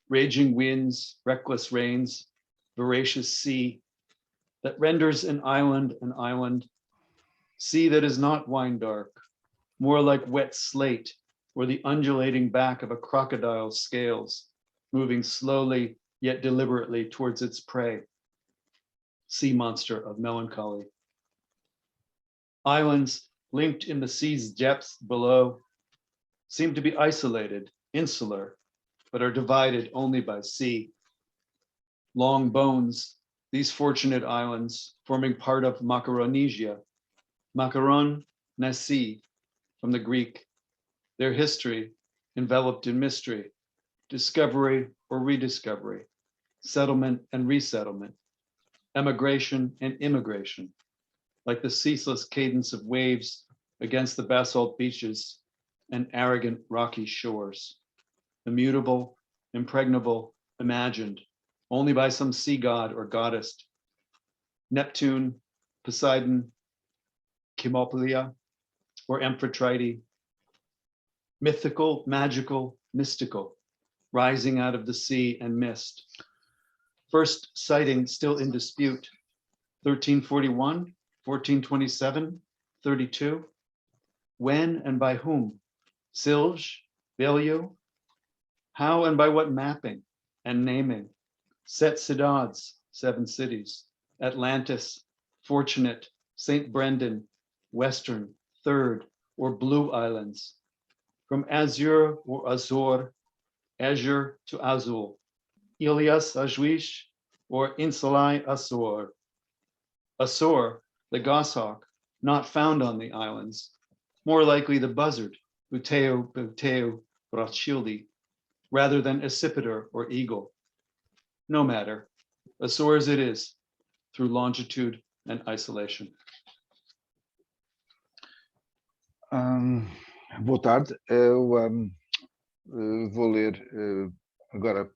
Raging winds, reckless rains, voracious sea that renders an island, sea that is not wine dark, more like wet slate or the undulating back of a crocodile's scales, moving slowly yet deliberately towards its prey, sea monster of melancholy. Islands linked in the sea's depths below seem to be isolated, insular, but are divided only by sea. Long bones, these fortunate islands forming part of Macaronesia, Macaron, Nasi, from the Greek, their history enveloped in mystery, discovery or rediscovery, settlement and resettlement, emigration and immigration, like the ceaseless cadence of waves against the basalt beaches and arrogant rocky shores, immutable, impregnable, imagined only by some sea god or goddess, Neptune, Poseidon, Cimopelia, or Amphitrite, mythical, magical, mystical, rising out of the sea and mist. First sighting still in dispute, 1341, 1427, 32. When and by whom? Silge, Belleau? How and by what mapping and naming? Set Ciudades, 7 cities, Atlantis, Fortunate, St. Brendan, Western, Third, or Blue Islands. From Azure or Azor, Azure to Azul, Ilias Ajuish or Insulai Azor. Azor, the goshawk, not found on the islands, more likely the buzzard, Buteo Rothschildi, rather than accipiter or eagle. No matter, Azores it is, through longitude and isolation. Boa tarde. Eu vou ler agora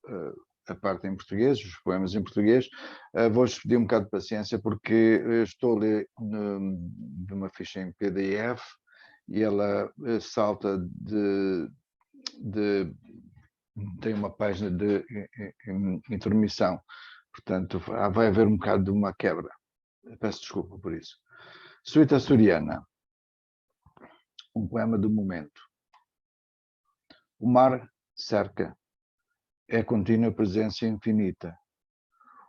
a parte em português, os poemas em português. Vou-vos pedir um bocado de paciência porque eu estou a ler de uma ficha em PDF e ela salta tem uma página de intermissão. Portanto, vai haver um bocado de uma quebra. Peço desculpa por isso. Suíte açoriana. Um poema do momento. O mar cerca. É a contínua presença infinita.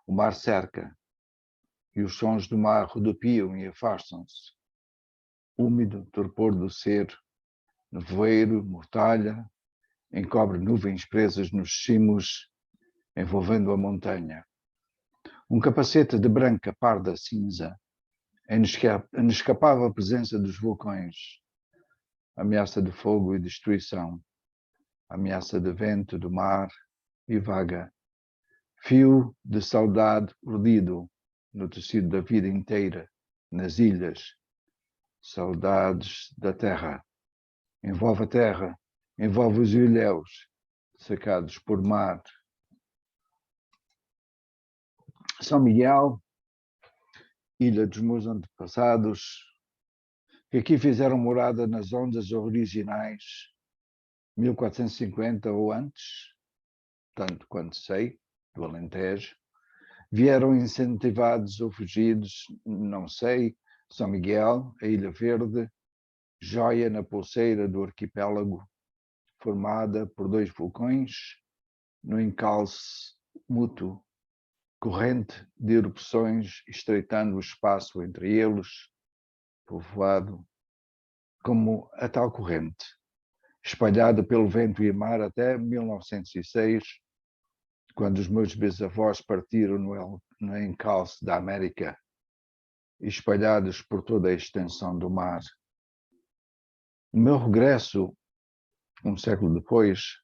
O mar cerca. E os sons do mar rodopiam e afastam-se. Úmido torpor do ser, nevoeiro, mortalha, encobre nuvens presas nos cimos, envolvendo a montanha. Um capacete de branca, parda, cinza, a inescapável presença dos vulcões, ameaça de fogo e destruição, ameaça de vento, do mar e vaga, fio de saudade urdido no tecido da vida inteira, nas ilhas, saudades da terra, envolve a terra, envolve os ilhéus, secados por mar. São Miguel, ilha dos meus antepassados, que aqui fizeram morada nas ondas originais, 1450 ou antes, tanto quanto sei, do Alentejo, vieram incentivados ou fugidos, não sei, São Miguel, a Ilha Verde, joia na pulseira do arquipélago, formada por 2 vulcões, no encalce mútuo, corrente de erupções, estreitando o espaço entre eles, povoado, como a tal corrente, espalhada pelo vento e mar até 1906, quando os meus bisavós partiram no encalce da América, espalhados por toda a extensão do mar. O meu regresso, um século depois,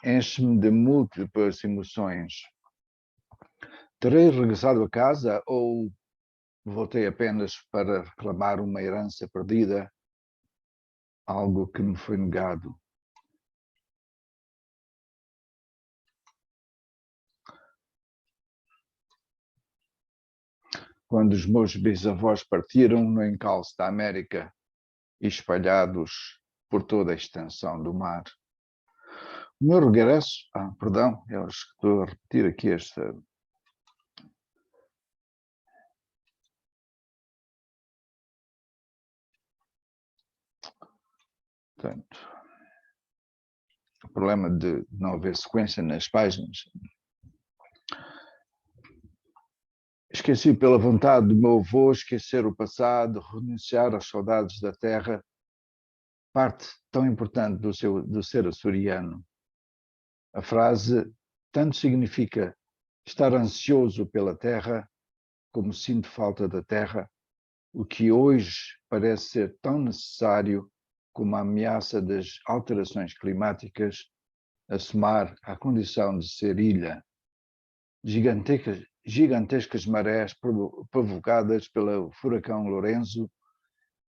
enche-me de múltiplas emoções. Terei regressado a casa ou voltei apenas para reclamar uma herança perdida, algo que me foi negado? Quando os meus bisavós partiram no encalce da América, espalhados por toda a extensão do mar. O meu regresso, perdão, eu acho que estou a repetir aqui esta. Portanto, o problema de não haver sequência nas páginas. Esqueci pela vontade do meu avô esquecer o passado, renunciar às saudades da terra, parte tão importante do ser açoriano. A frase tanto significa estar ansioso pela terra, como sinto falta da terra, o que hoje parece ser tão necessário como a ameaça das alterações climáticas a somar à condição de ser ilha. gigantescas marés provocadas pelo furacão Lorenzo,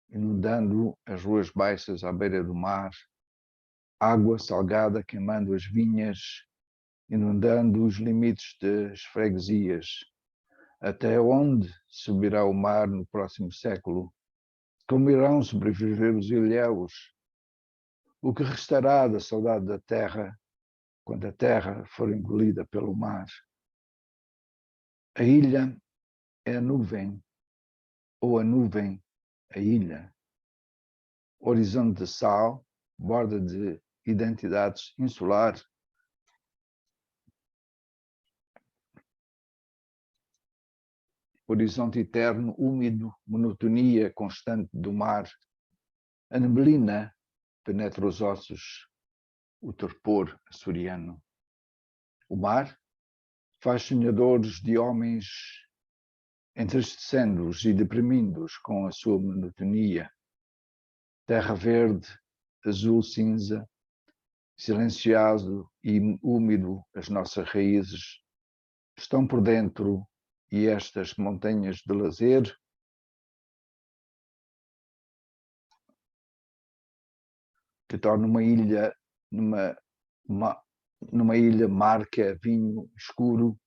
inundando as ruas baixas à beira do mar, água salgada queimando as vinhas, inundando os limites das freguesias. Até onde subirá o mar no próximo século? Como irão sobreviver os ilhéus? O que restará da saudade da terra quando a terra for engolida pelo mar? A ilha é a nuvem, ou a nuvem a ilha. Horizonte de sal, borda de identidades insular. Horizonte eterno, úmido, monotonia constante do mar. A neblina penetra os ossos, o torpor açoriano. O mar faz sonhadores de homens, entristecendo-os e deprimindo-os com a sua monotonia. Terra verde, azul cinza, silencioso e úmido, as nossas raízes estão por dentro, e estas montanhas de lazer que tornam uma ilha numa ilha marca, vinho escuro,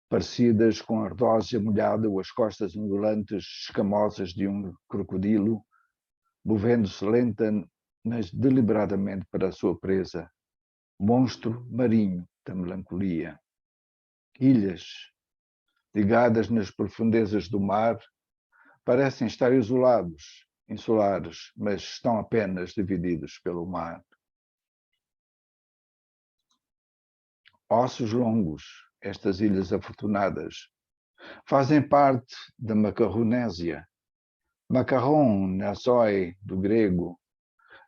parecidas com a ardósia molhada ou as costas ondulantes escamosas de um crocodilo, movendo-se lenta, mas deliberadamente para a sua presa, monstro marinho da melancolia. Ilhas, ligadas nas profundezas do mar, parecem estar insulares, mas estão apenas divididos pelo mar. Ossos longos, estas ilhas afortunadas, fazem parte da Macarronésia. Macarrón, nazoi, do grego,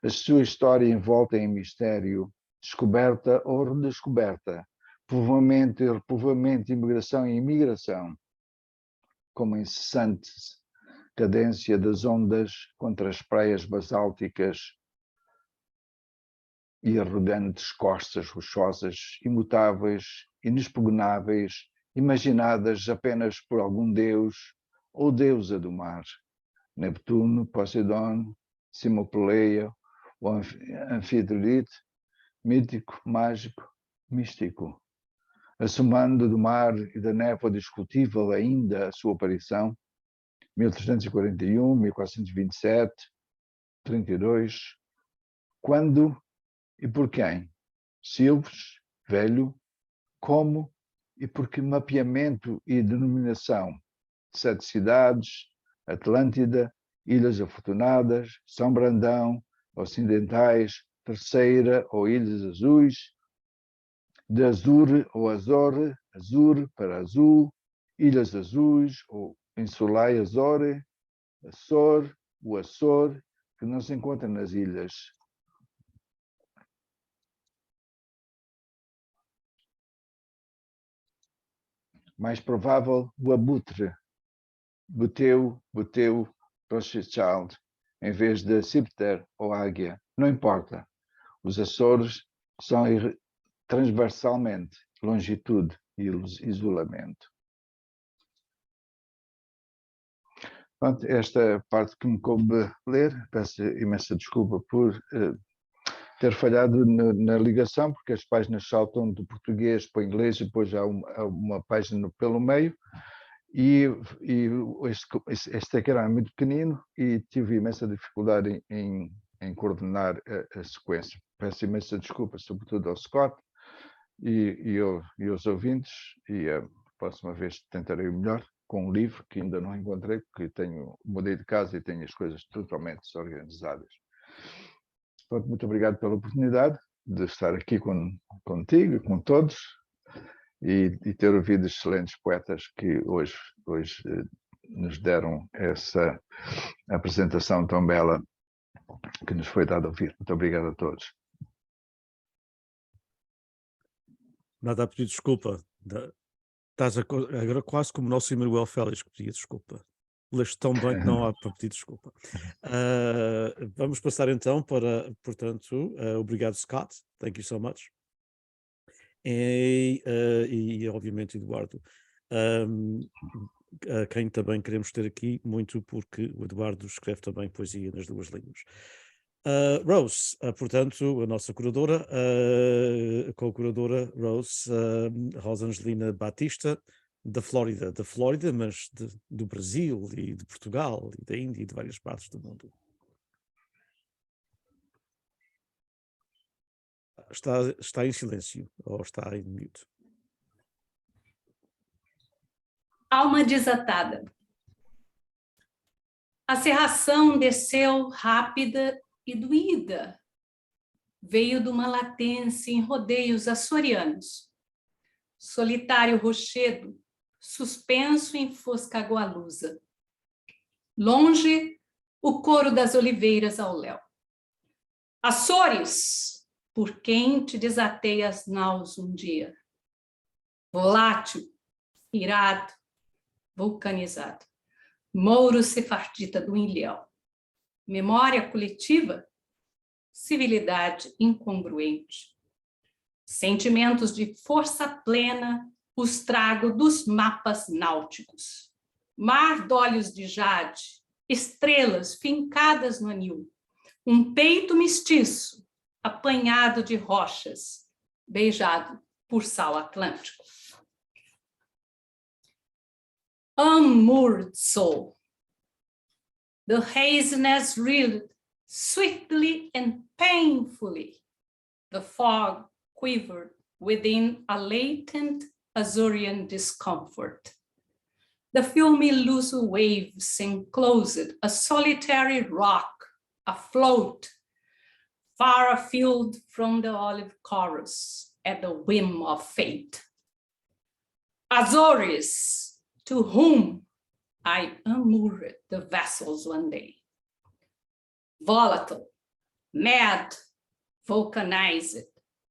a sua história envolta em mistério, descoberta ou redescoberta, povoamento e repovoamento, imigração e imigração, como a incessante cadência das ondas contra as praias basálticas e arrogantes costas rochosas, imutáveis, inexpugnáveis, imaginadas apenas por algum deus ou deusa do mar. Neptuno, Poseidon, Simopeleia, o Anfidrite, mítico, mágico, místico. Assomando do mar e da névoa discutível ainda a sua aparição, 1341, 1427, 32, quando e por quem? Silves, velho, como e por que mapeamento e denominação? 7 cidades, Atlântida, Ilhas Afortunadas, São Brandão, Ocidentais, Terceira ou Ilhas Azuis, de Azure ou Azore, Azure para Azul, Ilhas Azuis ou Insulai Azore, Açor, o Açor, que não se encontra nas ilhas. Mais provável, o abutre, Buteu, Rothschild, em vez de cípter ou águia. Não importa. Os Açores são transversalmente longitude e isolamento. Pronto, esta parte que me coube ler, peço imensa desculpa por ter falhado na ligação, porque as páginas saltam do português para o inglês e depois há uma página pelo meio, e este ecrã é muito pequenino e tive imensa dificuldade em coordenar a sequência. Peço imensa desculpa, sobretudo ao Scott e aos ouvintes, e a próxima vez tentarei o melhor com um livro que ainda não encontrei, porque mudei de casa e tenho as coisas totalmente desorganizadas. Pronto, muito obrigado pela oportunidade de estar aqui contigo e com todos e ter ouvido excelentes poetas que hoje nos deram essa apresentação tão bela que nos foi dada a ouvir. Muito obrigado a todos. Nada a pedir desculpa. Estás agora quase como o nosso Emanuel Félix que pedia desculpa. Leste tão bem que não há para pedir desculpa. Vamos passar então para, portanto, obrigado Scott, thank you so much. e obviamente Eduardo, a quem também queremos ter aqui muito, porque o Eduardo escreve também poesia nas duas línguas. Rose, portanto, a nossa curadora, a co-curadora Rose, RoseAngelina Baptita, da Flórida, mas do Brasil e de Portugal e da Índia e de várias partes do mundo. Está em silêncio ou está em mute? Alma desatada. A serração desceu rápida e doída. Veio de uma latência em rodeios açorianos. Solitário rochedo, suspenso em fosca gualusa. Longe, o coro das oliveiras ao léu. Açores, por quem te desatei as naus um dia. Volátil, irado, vulcanizado. Mouro sefardita do Ilhéu. Memória coletiva, civilidade incongruente. Sentimentos de força plena, os trago dos mapas náuticos. Mar d'olhos de jade, estrelas fincadas no anil. Um peito mestiço, apanhado de rochas, beijado por sal atlântico. Unmoored soul. The haziness reeled swiftly and painfully. The fog quivered within a latent Azorian discomfort. The filmy loose waves enclosed a solitary rock afloat, far afield from the olive chorus at the whim of fate. Azores, to whom I unmoored the vessels one day. Volatile, mad, vulcanized,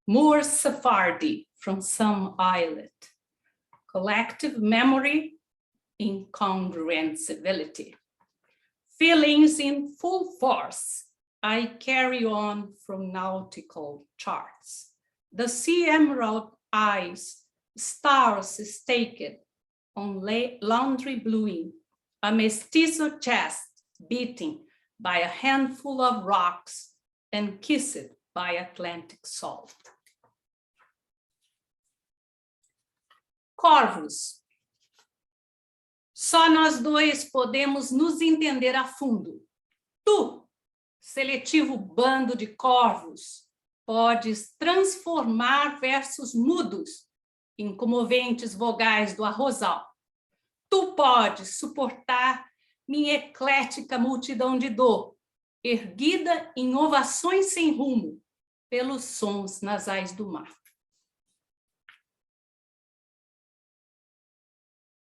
more Sephardi from some islet. Collective memory, incongruency. Feelings in full force, I carry on from nautical charts. The sea emerald eyes, stars staked on laundry bluing, a mestizo chest beating by a handful of rocks and kissed by Atlantic salt. Corvos. Só nós dois podemos nos entender a fundo. Tu, seletivo bando de corvos, podes transformar versos mudos em comoventes vogais do arrozal. Tu podes suportar minha eclética multidão de dor, erguida em ovações sem rumo pelos sons nasais do mar.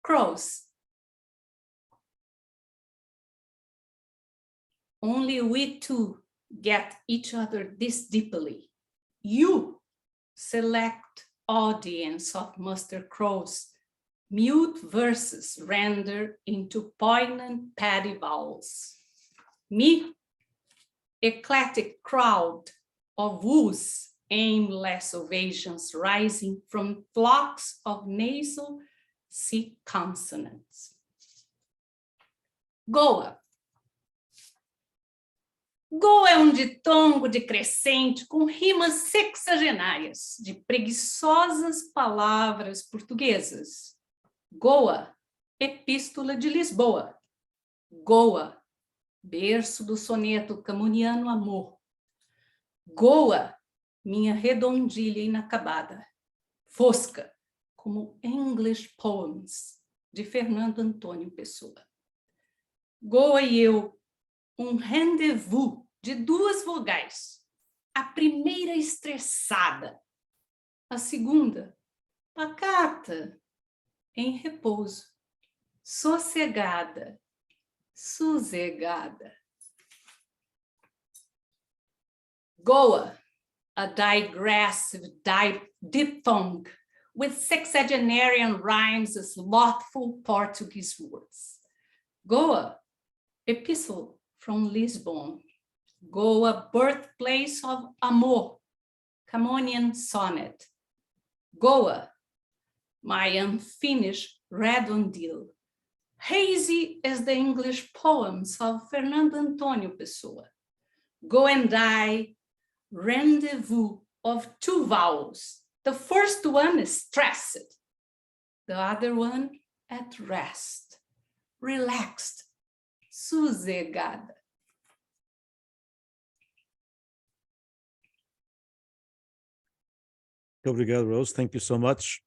Crows. Only we two get each other this deeply. You select audience of Master Crow's mute verses rendered into poignant paddy vowels. Me, eclectic crowd of whose aimless ovations rising from flocks of nasal C consonants. Goa. Goa é ditongo decrescente com rimas sexagenárias de preguiçosas palavras portuguesas. Goa, epístola de Lisboa. Goa, berço do soneto camuniano amor. Goa, minha redondilha inacabada. Fosca, como English Poems, de Fernando Antônio Pessoa. Goa e eu, rendezvous de duas vogais. A primeira estressada, a segunda pacata, em repouso, sossegada, sossegada. Goa, a digressive diphthong with sexagenarian rhymes as slothful Portuguese words. Goa, epistle from Lisbon. Goa, birthplace of amor, Camonian sonnet. Goa, my unfinished redondel, hazy as the English poems of Fernando Antonio Pessoa. Go and die, rendezvous of two vowels. The first one is stressed, the other one at rest, relaxed, sossegada. Obrigado, Rose. Thank you so much.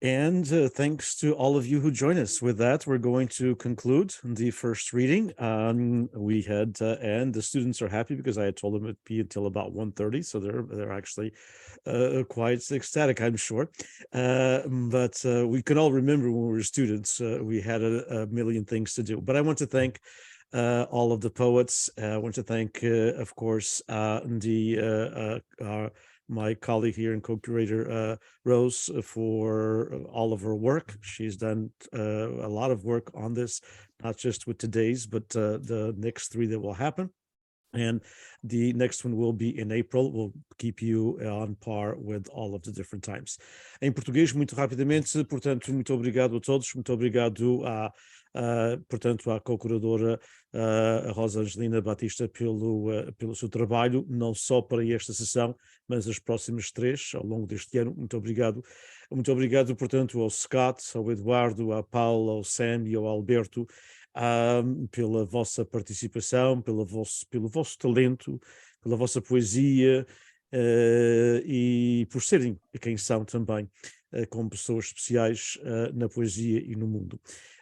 And thanks to all of you who join us. With that, we're going to conclude the first reading. We had, and the students are happy because I had told them it'd be until about 1:30, so they're actually quite ecstatic, I'm sure. But we can all remember when we were students, we had a million things to do. But I want to thank all of the poets. I want to thank, of course, my colleague here and co-curator, Rose, for all of her work. She's done a lot of work on this, not just with today's, but the next three that will happen. And the next one will be in April. We'll keep you on par with all of the different times. Em português, muito rapidamente, portanto, muito obrigado a todos, muito obrigado portanto, à co-curadora, a RoseAngelina Baptita, pelo seu trabalho, não só para esta sessão, mas as próximas três, ao longo deste ano. Muito obrigado. Muito obrigado, portanto, ao Scott, ao Eduardo, à PaulA, ao Sam e ao Alberto, pela vossa participação, pelo vosso talento, pela vossa poesia, e por serem quem são também, como pessoas especiais na poesia e no mundo.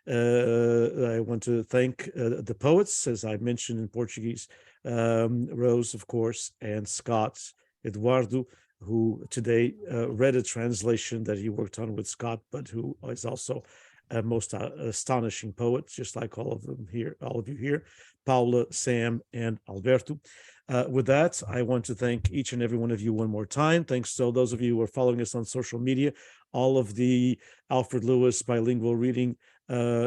I want to thank the poets, as I mentioned in Portuguese, Rose, of course, and Scott, Eduardo, who today read a translation that he worked on with Scott, but who is also a most astonishing poet, just like all of you here, PaulA, Sam, and Alberto. With that, I want to thank each and every one of you one more time. Thanks to those of you who are following us on social media. All of the Alfred Lewis bilingual reading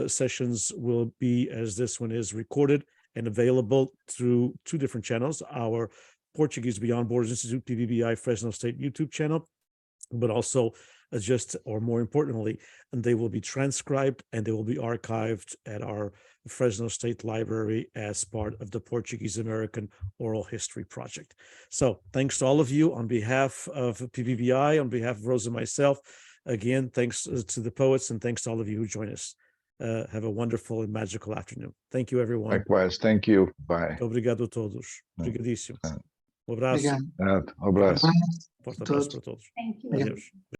sessions will be, as this one is, recorded and available through two different channels: our Portuguese Beyond Borders Institute, PBBI Fresno State YouTube channel, but also or more importantly, and they will be transcribed and they will be archived at our Fresno State Library as part of the Portuguese American Oral History Project. So thanks to all of you on behalf of PBBI, on behalf of Rose and myself. Again, thanks to the poets and thanks to all of you who join us. Have a wonderful and magical afternoon. Thank you, everyone. Likewise, thank you. Bye. Obrigado a todos. Obrigadíssimo. Um abraço. Obrigado. Um abraço. Forte abraço para todos. Thank you. Adeus.